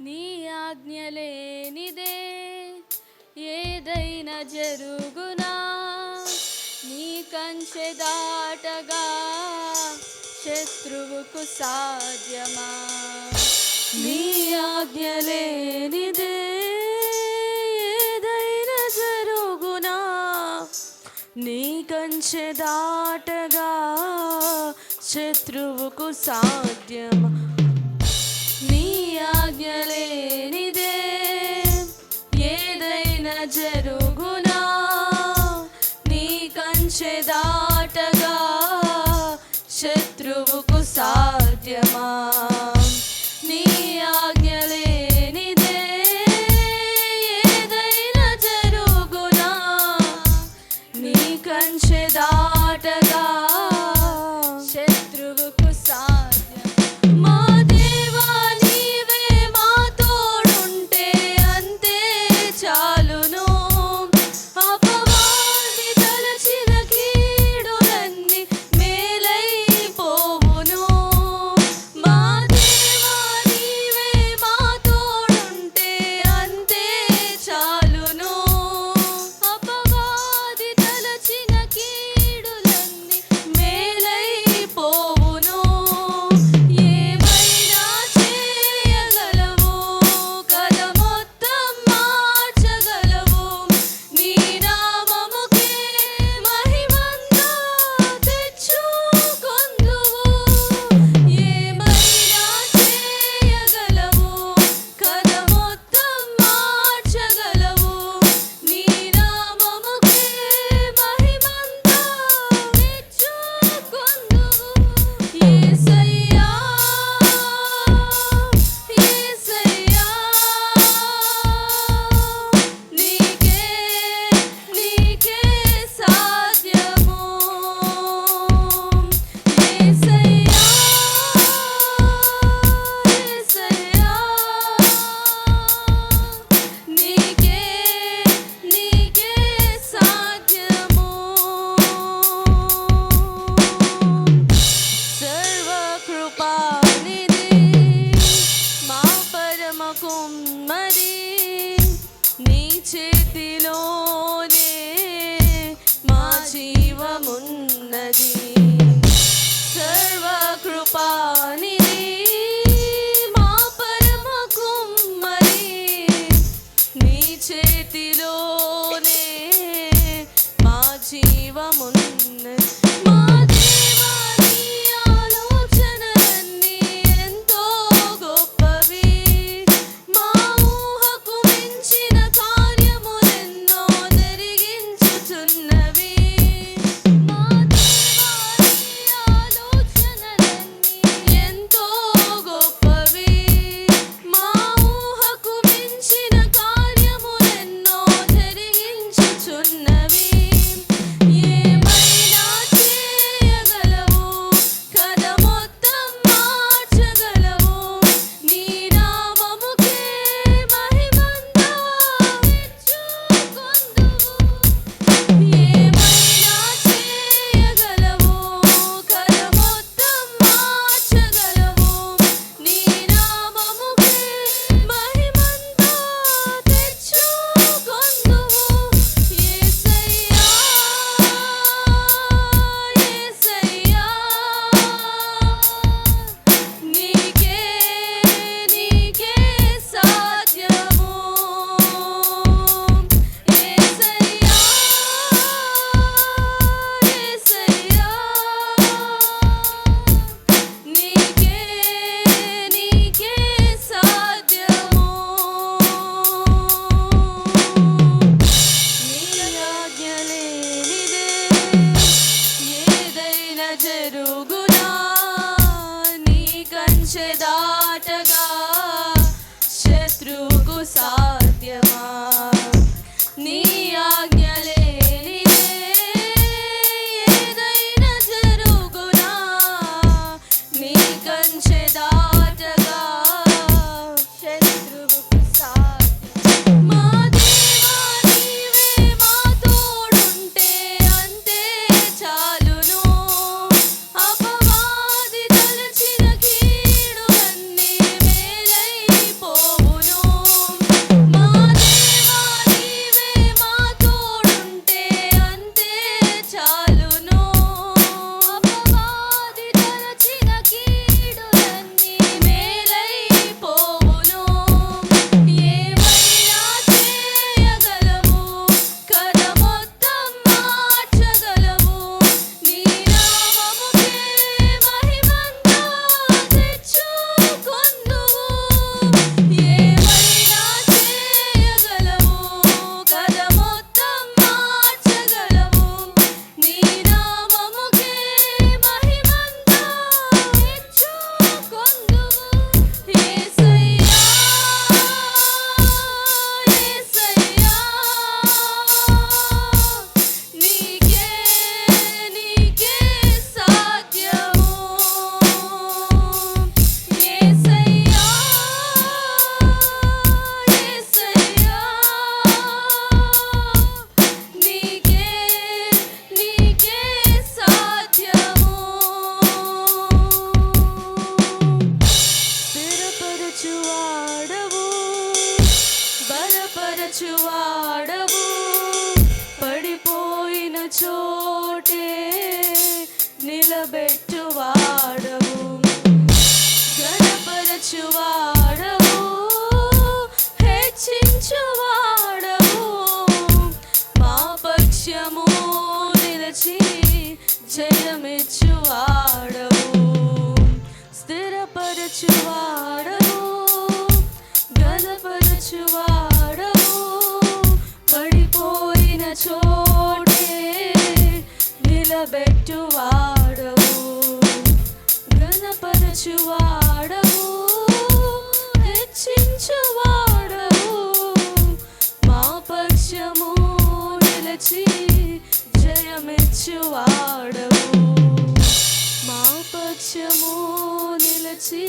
నీ ఆజ్ఞ లేనిదే ఏదైనా జరుగునా, నీ కంచె దాటగా శత్రువుకు సాధ్యమా? నీ ఆజ్ఞ లేనిదే ఏదైనా జరుగునా, నీ కంచె దాటగా శత్రువుకు సాధ్యమా? నీ ఆజ్ఞ లేనిదే ఏదైనా జరుగునా, నీ కంచె దాటగా శత్రువుకు సాధ్యమా? నీ ఆజ్ఞ లేనిదే ఏదైనా జరుగునా, నీ కంచె దాటగా శత్రువుకు సాధ్యం. మా దేవా నీవే మా తోడుంటే అంతే చాలును, అపవాది తలచిన కీడులన్నీ మేలైపోవును. మా దేవా నీవే మా తోడుంటే అంతే చాలును, అపవాది తలచిన కీడులన్నీ మేలైపోవును. ఏమైనా చేయగలవు, కథ మొత్తం మార్చగలవు, నీ నామముకే మహిమంతా తెచ్చుకొందువు. ఏమైనా చేయగలవు, కథ మొత్తం మార్చగలవు, నీ నామముకే మహిమంతా తెచ్చుకొందువు. యేసయ్యా యేసయ్యా, నీకే నీకే సాధ్యము. యేసయ్యా యేసయ్యా, నీకే నీకే సాధ్యము. సర్వకృపానిధి మా పరమ కుమ్మరి, నీ చేతిలోనే మా జీవమున్నది. సర్వకృపానిధి మా పరమ కుమ్మరి, నీ చేతిలోనే మా జీవమున్నది. మా దేవా నీ ఆలోచనలన్నీ ఎంతో గొప్పవి, మా ఊహకు మించిన కార్యములెన్నో జరిగించుచున్నవి. మా దేవా నీ ఆలోచనలన్నీ ఎంతో గొప్పవి, మా ఊహకు మించిన కార్యములెన్నో జరిగించుచున్నవి. ఏమైనా చేయగలవు, కథ మొత్తం మార్చగలవు, నీ నామముకే మహిమంతా తెచ్చుకొందువు. ఏమైనా చేయగలవు, కథ మొత్తం మార్చగలవు, నీ నామముకే మహిమంతా తెచ్చుకొందువు. యేసయ్యా యేసయ్యా, నీకే నీకే సాధ్యము. యేసయ్యా యేసయ్యా, నీకే నీకే సాధ్యము. నీ ఆజ్ఞ లేనిదే ఏదైనా జరుగునా, నీ కంచె దాటగా శత్రువుకు సాధ్యమా? నీ ఆజ్ఞ లేనిదే ఏదైనా జరుగునా, నీ కంచె దాటగా శత్రువుకు సాధ్యం. మా దేవా నీవే మా తోడుంటే అంతే చాలును, అపవాది తలచిన కీడులన్నీ మేలైపోవును. బలపరచువాడవు బలపరచువాడవు పడిపోయిన చోటే నిలబెట్టువాడవు గణపరచువాడవు హెచ్చించువాడవు మా పక్షము నిలచి జయమిచ్చువాడవు స్థిరపరచువాడవు గణపరచువాడవు పడిపోయిన చోటే నిలబెట్టువాడవు గణపరచువాడవు హెచ్చించువాడవు మా పక్షము నిలచి జయమిచ్చువాడవు మా పక్షము నిలచి